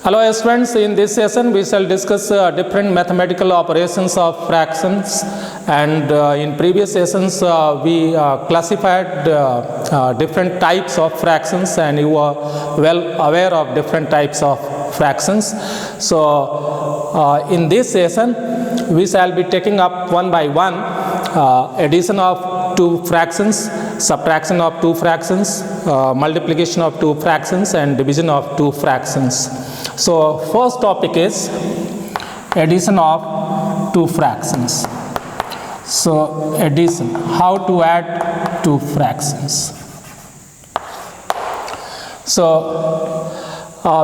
Hello students, in this session we shall discuss different mathematical operations of fractions, and in previous sessions we classified different types of fractions, and you are well aware of different types of fractions. So in this session we shall be taking up one by one addition of two fractions, subtraction of two fractions, multiplication of two fractions, and division of two fractions. So first topic is addition of two fractions. So addition, how to add two fractions. So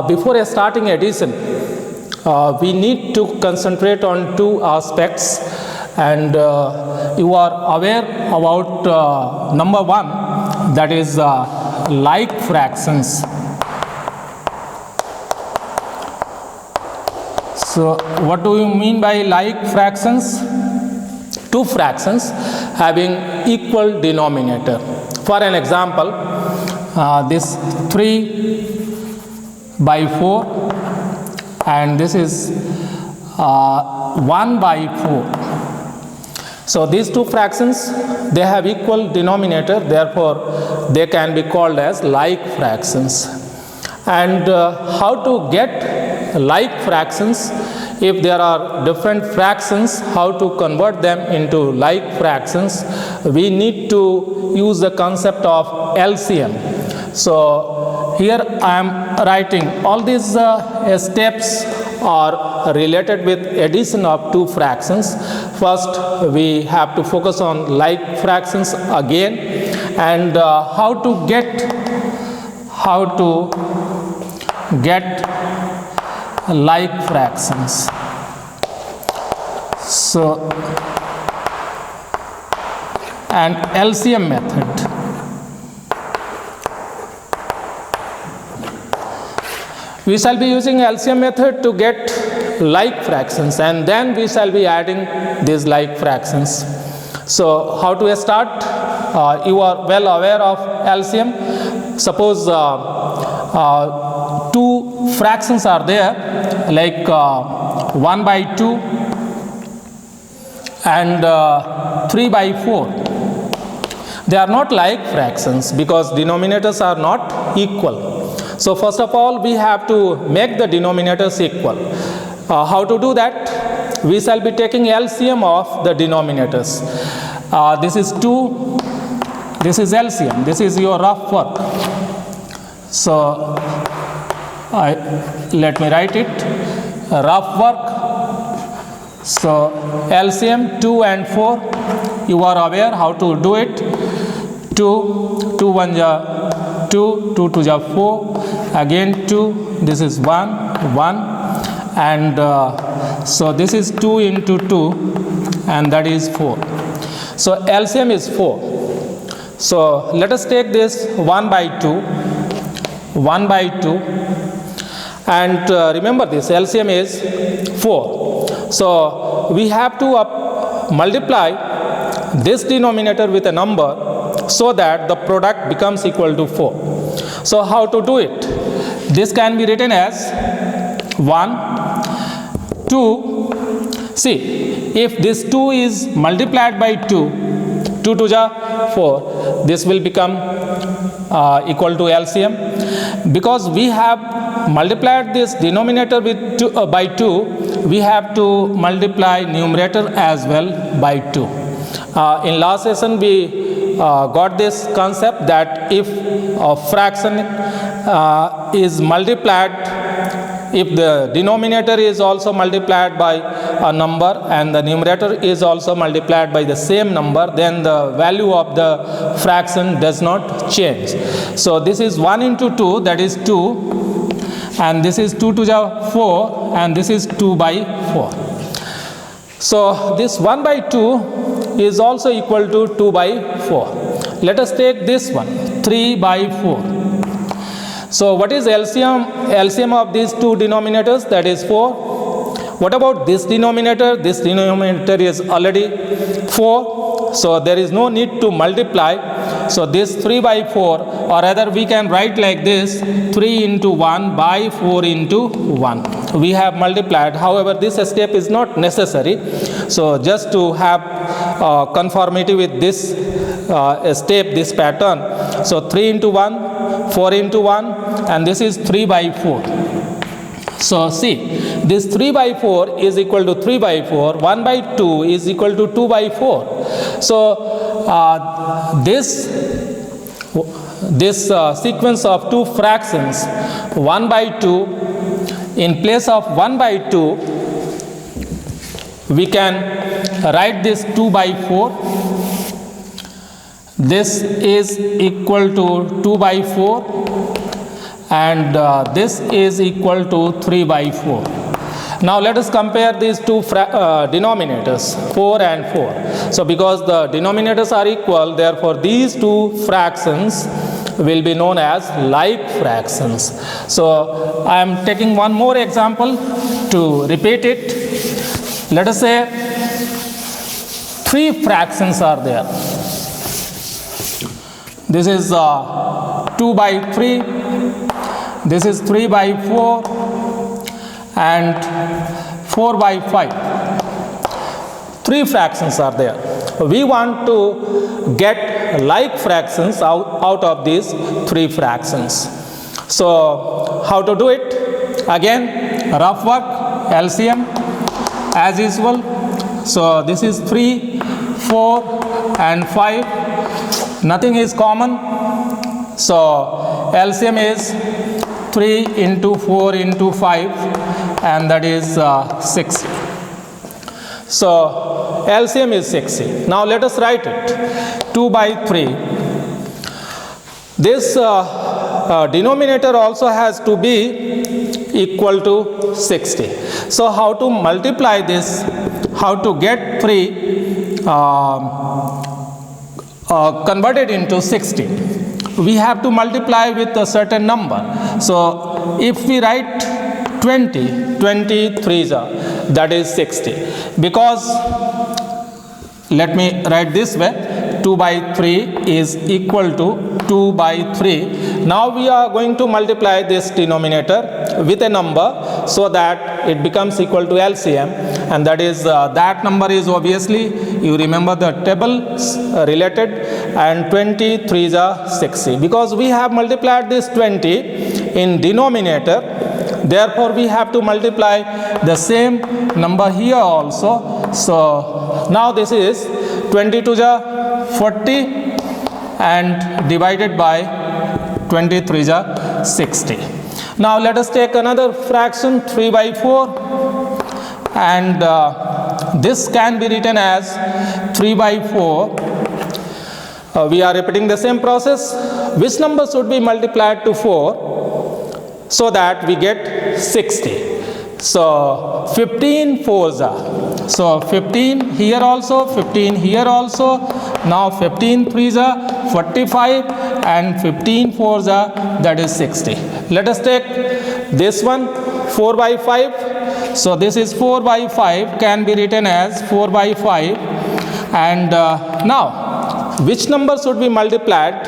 before starting addition, we need to concentrate on two aspects, and you are aware about number one, that is like fractions. So what do you mean by like fractions? Two fractions having equal denominator. For an example, this 3 by 4 and this is 1 by 4. So these two fractions, they have equal denominator, therefore they can be called as like fractions. And how to get like fractions? If there are different fractions, how to convert them into like fractions? We need to use the concept of LCM. So here I am writing all these steps are related with addition of two fractions. First we have to focus on like fractions again, and how to get like fractions. So an LCM method. We shall be using LCM method to get like fractions, and then we shall be adding these like fractions. So how to start? You are well aware of LCM. Suppose two fractions are there, like 1 by 2 and 3 by 4. They are not like fractions because denominators are not equal. So first of all, we have to make the denominators equal. How to do that? We shall be taking LCM of the denominators. This is 2, this is LCM, this is your rough work. So let me write it, rough work. So LCM 2 and 4, you are aware how to do it. 2, 2 1 ja 2, 2 2 ja 4, again 2, this is 1, 1, and so this is 2 into 2, and that is 4. So LCM is 4. So let us take this 1 by 2, 1 by 2, and remember this LCM is 4. So we have to multiply this denominator with a number so that the product becomes equal to 4. So how to do it? This can be written as 1, 2. See, if this 2 is multiplied by 2, 2 2 ja 4, this will become equal to LCM. Because we have multiplied this denominator with by 2, we have to multiply numerator as well by 2. In last session we got this concept that if a fraction is multiplied, if the denominator is also multiplied by a number and the numerator is also multiplied by the same number, then the value of the fraction does not change. So this is 1 into 2, that is 2, and this is 2 to the 4, and this is 2 by 4. So this 1 by 2 is also equal to 2 by 4. Let us take this one, 3 by 4. So what is LCM? LCM of these two denominators, that is 4. What about this denominator? This denominator is already 4. so there is no need to multiply. So this 3 by 4, or rather we can write like this, 3 into 1 by 4 into 1. We have multiplied. However, this step is not necessary. So just to have conformity with this step, this pattern. So 3 into 1, 4 into 1, and this is 3 by 4. So see, this 3 by 4 is equal to 3 by 4, 1 by 2 is equal to 2 by 4. So this sequence of two fractions, 1 by 2, in place of 1 by 2, we can write this 2 by 4. This is equal to 2 by 4, and this is equal to 3 by 4. Now let us compare these two denominators, 4 and 4. So because the denominators are equal, therefore these two fractions will be known as like fractions. So I am taking one more example to repeat it. Let us say 3 fractions are there. This is 2 by 3, this is 3 by 4, and 4 by 5. 3 fractions are there. We want to get like fractions out of these 3 fractions. So how to do it? Again, rough work, LCM as usual. So this is 3, 4 and 5. Nothing is common. So LCM is 3 into 4 into 5, and that is 60. So LCM is 60. Now let us write it. 2 by 3. This denominator also has to be equal to 60. So how to multiply this? How to get 3 converted into 60? We have to multiply with a certain number. So if we write 20, 20 threes are, that is 60. Because, let me write this way, 2 by 3 is equal to 2 by 3. Now we are going to multiply this denominator with a number so that it becomes equal to LCM, and that is that number is obviously, you remember the table related, and 20 3s are 60. Because we have multiplied this 20 in denominator, therefore we have to multiply the same number here also. So now this is 20 to the 40 and divided by 23 is 60. Now let us take another fraction, 3 by 4, and this can be written as 3 by 4. We are repeating the same process. Which number should be multiplied to 4 so that we get 60? So 15 fours are. So 15 here also, 15 here also. Now 15 threes are 45 and 15 fours are, that is 60. Let us take this one, 4 by 5. So this is 4 by 5, can be written as 4 by 5. And now which number should be multiplied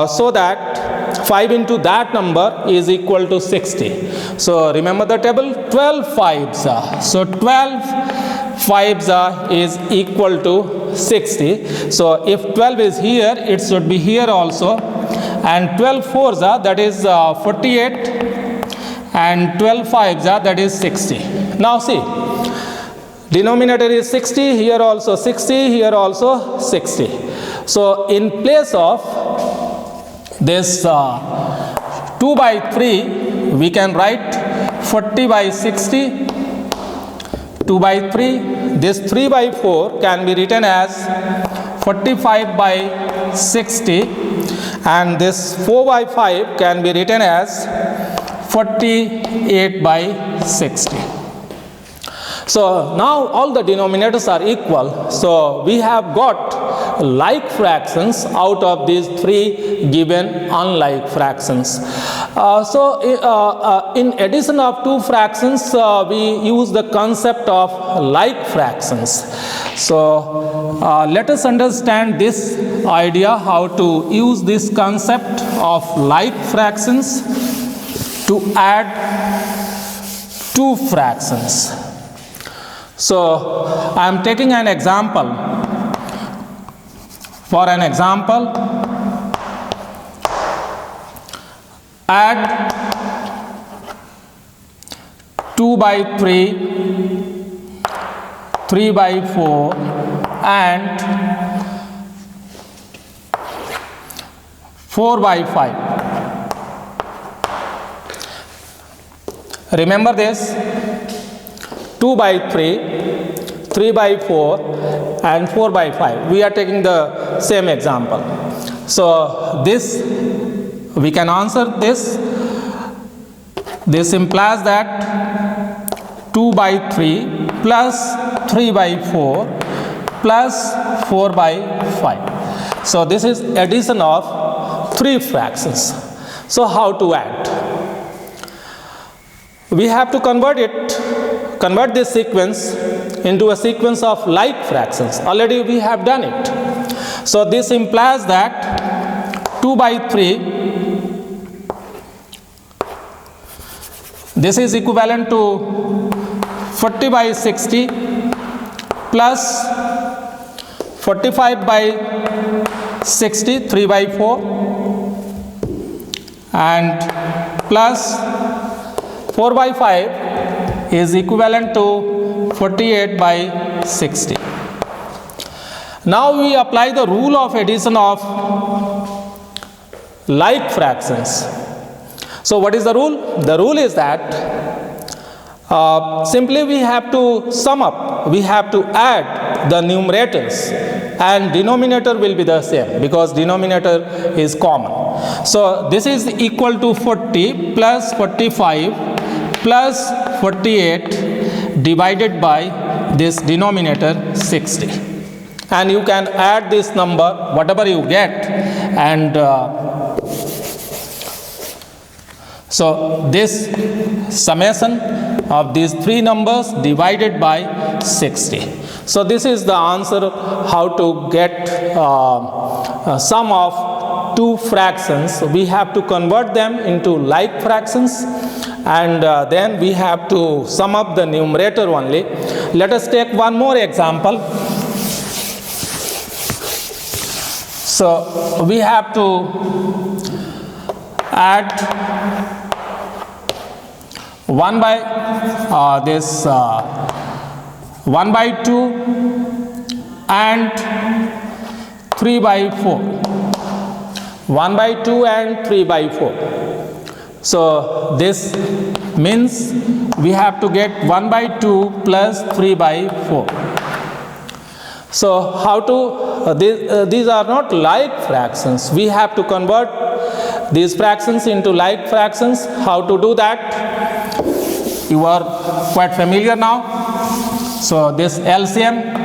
so that 5 into that number is equal to 60? So remember the table, 12 fives are. So 12 fives are is equal to 60. So if 12 is here, it should be here also. And 12 fours are, that is 48. And 12 fives are, that is 60. Now see, denominator is 60, here also 60, here also 60. So in place of this 2 by 3, we can write 40 by 60, 2 by 3. This 3 by 4 can be written as 45 by 60, and this 4 by 5 can be written as 48 by 60. So now all the denominators are equal. So we have got like fractions out of these 3 given unlike fractions. In addition of 2 fractions, we use the concept of like fractions. So let us understand this idea, how to use this concept of like fractions to add two fractions. So I am taking an example. For an example, add 2 by 3, 3 by 4 and 4 by 5. Remember this, 2 by 3, 3 by 4 and 4 by 5. We are taking the same example. So this, we can answer this. This implies that 2 by 3 plus 3 by 4 plus 4 by 5. So this is addition of three fractions. So how to add? We have to convert this sequence into a sequence of like fractions. Already we have done it. So this implies that 2 by 3, this is equivalent to 40 by 60 plus 45 by 60, 3 by 4 and plus 4 by 5 is equivalent to 48 by 60. Now we apply the rule of addition of like fractions. So what is the rule? The rule is that simply we have to sum up, we have to add the numerators and denominator will be the same because denominator is common. So this is equal to 40 plus 45 plus 48 divided by this denominator 60. And you can add this number, whatever you get, and so this summation of these three numbers divided by 60. So this is the answer how to get sum of two fractions. We have to convert them into like fractions and then we have to sum up the numerator only. Let us take one more example. So we have to add 1 by 1 by 2 and 3 by 4. 1 by 2 and 3 by 4. So this means we have to get 1 by 2 plus 3 by 4. So how to, these are not like fractions. We have to convert these fractions into like fractions. How to do that? You are quite familiar now. So this LCM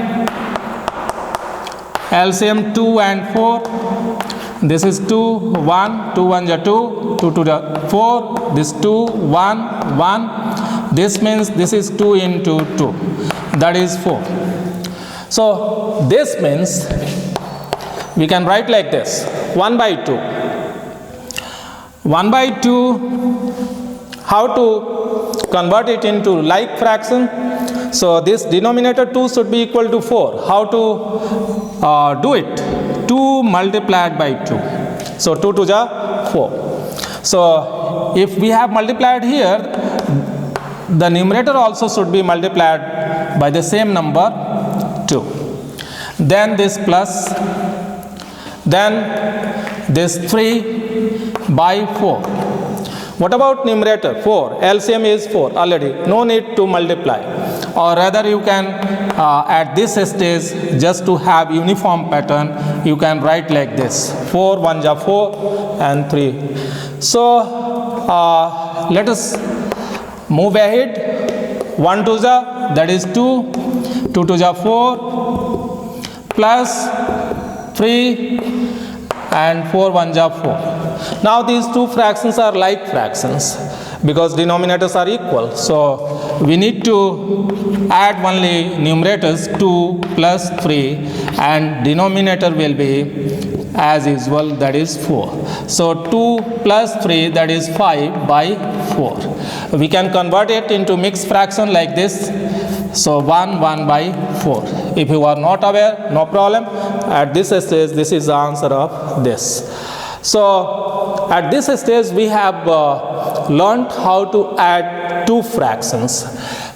2 and 4. This is 2, 1, 2 1 is 2, 2 2 is 4. This 2, 1, 1. This means this is 2 into 2. That is 4. So this means we can write like this, 1 by 2. 1 by 2, how to convert it into like fraction? So this denominator 2 should be equal to 4. How to do it? 2 multiplied by 2. So 2 2 is 4. So if we have multiplied here, the numerator also should be multiplied by the same number 2. Then this plus, then this 3 by 4. What about numerator? 4. LCM is 4 already. No need to multiply. Or rather you can at this stage, just to have uniform pattern, you can write like this. 4 1 is 4 and 3. So let us move ahead. 1 2 is, that is 2. 2 2 is 4 plus 3 and 4 1 is 4. Now these two fractions are like fractions because denominators are equal. So we need to add only numerators 2 plus 3 and denominator will be as usual, that is 4. So 2 plus 3, that is 5 by 4. We can convert it into mixed fraction like this. So 1 by 4. If you are not aware, no problem. At this stage, this is the answer of this. So at this stage, we have learned how to add two fractions.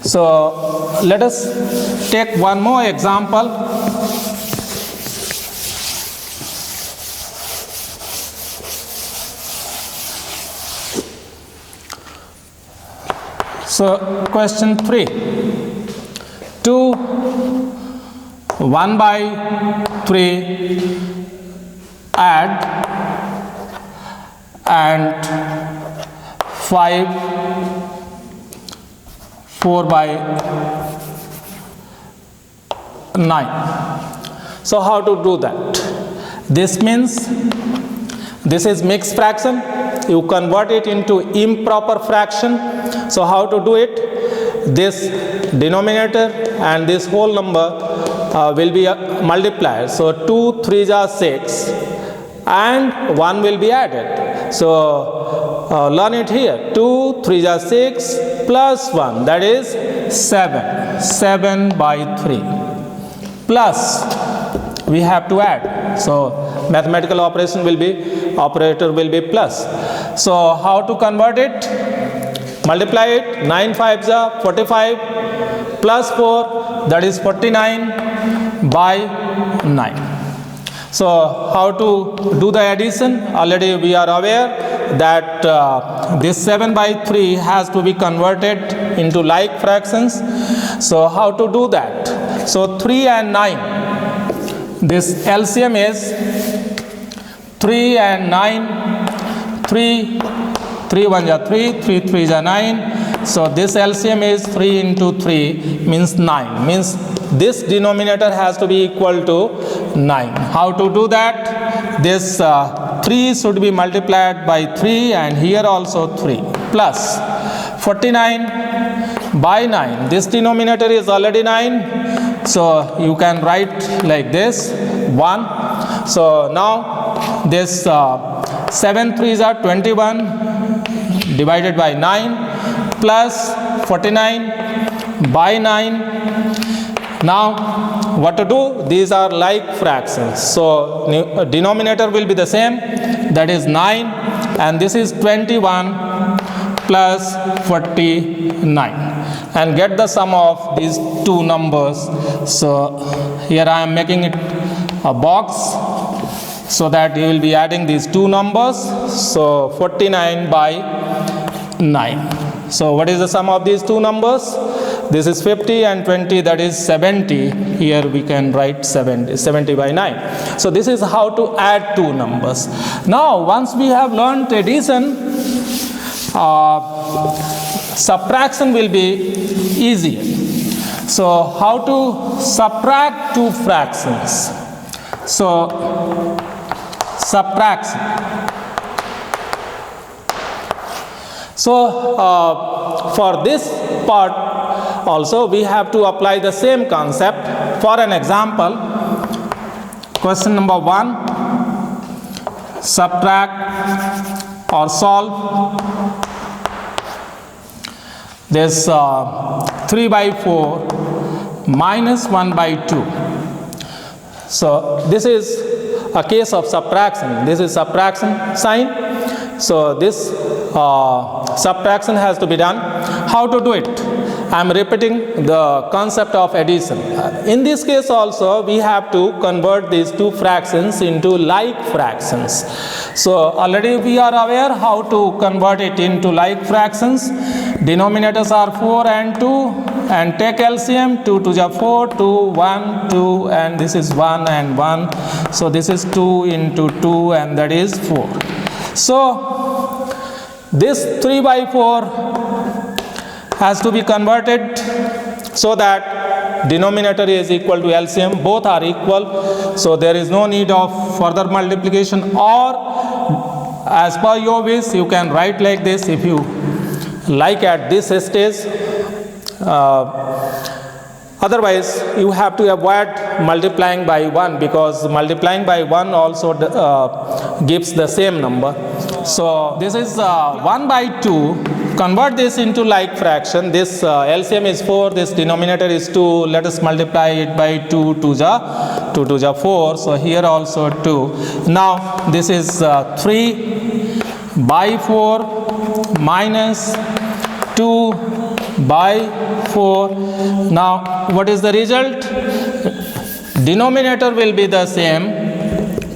So let us take one more example. So question 3. 2 1 by 3 add and 5 4 by 9. So how to do that? This means this is mixed fraction. You convert it into improper fraction. So how to do it? This denominator and this whole number will be multiplied. So 2 3s are 6 and 1 will be added. So learn it here. 2 3s are 6 plus 1, that is 7. 7 by 3 plus we have to add. So mathematical operator will be plus. So how to convert it? Multiply it. 9 5s are 45 plus 4, that is 49 by 9. So how to do the addition? Already we are aware that this 7 by 3 has to be converted into like fractions. So how to do that? So 3 and 9. This LCM is 3 and 9. 3 1s are 3, 3 3s are 9. So this LCM is 3 into 3 means 9. Means this denominator has to be equal to 9. How to do that? This 3 should be multiplied by 3 and here also 3 plus 49 by 9. This denominator is already 9. So you can write like this 1. So now this 7 3s are 21 divided by 9 plus 49 by 9. Now what to do? These are like fractions. So denominator will be the same, that is 9, and this is 21 plus 49. And get the sum of these two numbers. So here I am making it a box so that you will be adding these two numbers. So 49 by 9. So what is the sum of these two numbers? This is 50 and 20, that is 70. Here we can write 70 by 9. So this is how to add two numbers. Now once we have learned addition, subtraction will be easier. So how to subtract two fractions? So subtraction. So for this part also we have to apply the same concept. For an example, question number 1, subtract or solve this 3 by 4 minus 1 by 2. So this is a case of subtraction. This is subtraction sign. So this subtraction has to be done. How to do it? I am repeating the concept of addition. In this case also we have to convert these two fractions into like fractions. So already we are aware how to convert it into like fractions. Denominators are 4 and 2 and take LCM. 2 2s are 4, 2 1 2 and this is 1 and 1. So this is 2 into 2 and that is 4. So this 3 by 4 has to be converted so that denominator is equal to LCM. Both are equal. So there is no need of further multiplication, or as per your wish you can write like this if you like at this stage. Otherwise, you have to avoid multiplying by 1, because multiplying by 1 also gives the same number. So this is 1 by 2. Convert this into like fraction. This LCM is 4, this denominator is 2. Let us multiply it by 2 to the 4. So here also 2. Now this is 3 by 4 minus 2 by 4. Now what is the result? Denominator will be the same,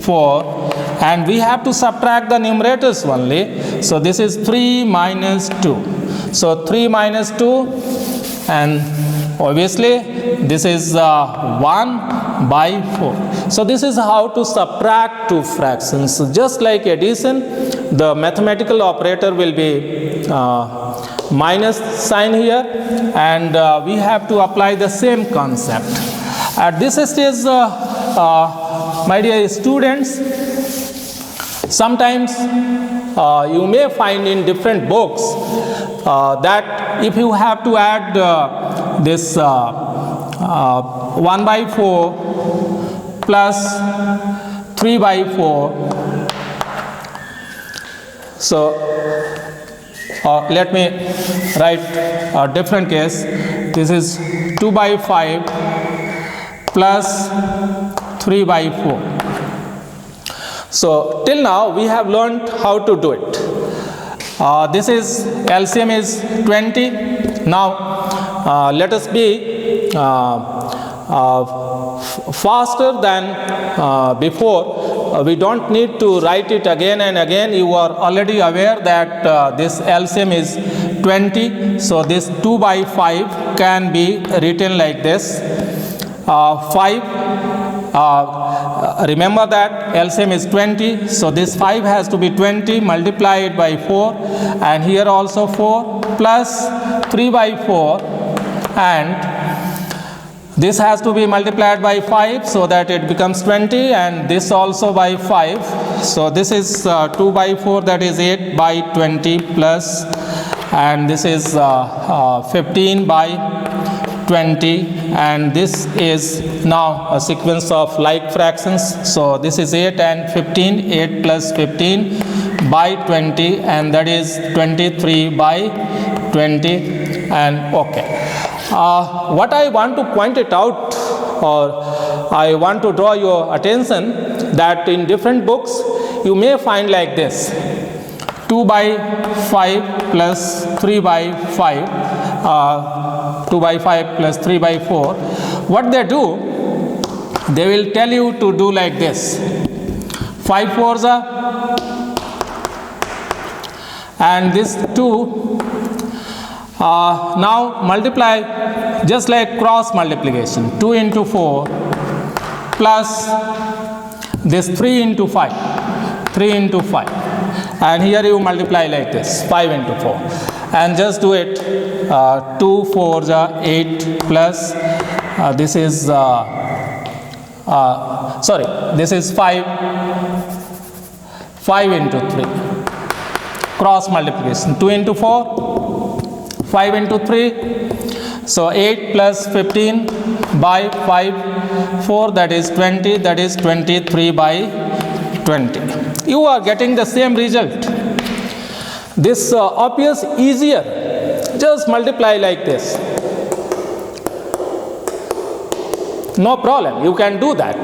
4, and we have to subtract the numerators only. So this is 3 minus 2. So 3 minus 2, and obviously this is 1 by 4. So this is how to subtract two fractions. So just like addition, the mathematical operator will be minus sign here, and we have to apply the same concept. At this stage, my dear students, sometimes you may find in different books that if you have to add this 1 by 4 plus 3 by 4, so let me write a different case. This is 2 by 5 plus 3 by 4. So till now we have learned how to do it. This is LCM is 20. Now let us be faster than before. We don't need to write it again and again. You are already aware that this LCM is 20. So this 2 by 5 can be written like this. 5, remember that LCM is 20. So this 5 has to be 20, multiply it by 4, and here also 4 plus 3 by 4, and this has to be multiplied by 5 so that it becomes 20, and this also by 5. So this is 2 by 4, that is 8 by 20 plus, and this is 15 by 20, and this is now a sequence of like fractions. So this is 8 and 15, 8 plus 15 by 20, and that is 23 by 20, and okay. What I want to point it out, or I want to draw your attention, that in different books you may find like this: 2 by 5 plus 3 by 5, 2 by 5 plus 3 by 4. What they do, they will tell you to do like this: 5 4s are, and this 2. Now multiply just like cross multiplication, 2 into 4 plus this 3 into 5, 3 into 5, and here you multiply like this, 5 into 4, and just do it. 2 4s are 8 plus this is this is 5 into 3, cross multiplication, 2 into 4, 5 into 3, so 8 plus 15 by 5, 4, that is 20, that is 23 by 20. You are getting the same result. This appears easier. Just multiply like this. No problem, you can do that.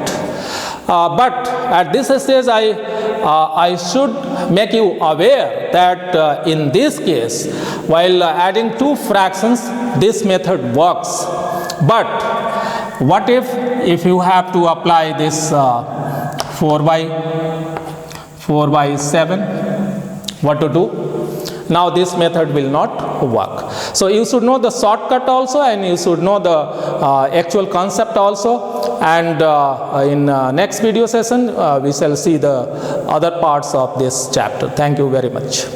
But at this stage, I should make you aware that in this case, while adding two fractions, this method works. But what if you have to apply this 4 by 7? What to do? Now this method will not work. So you should know the shortcut also, and you should know the actual concept also. And in next video session, we shall see the other parts of this chapter. Thank you very much.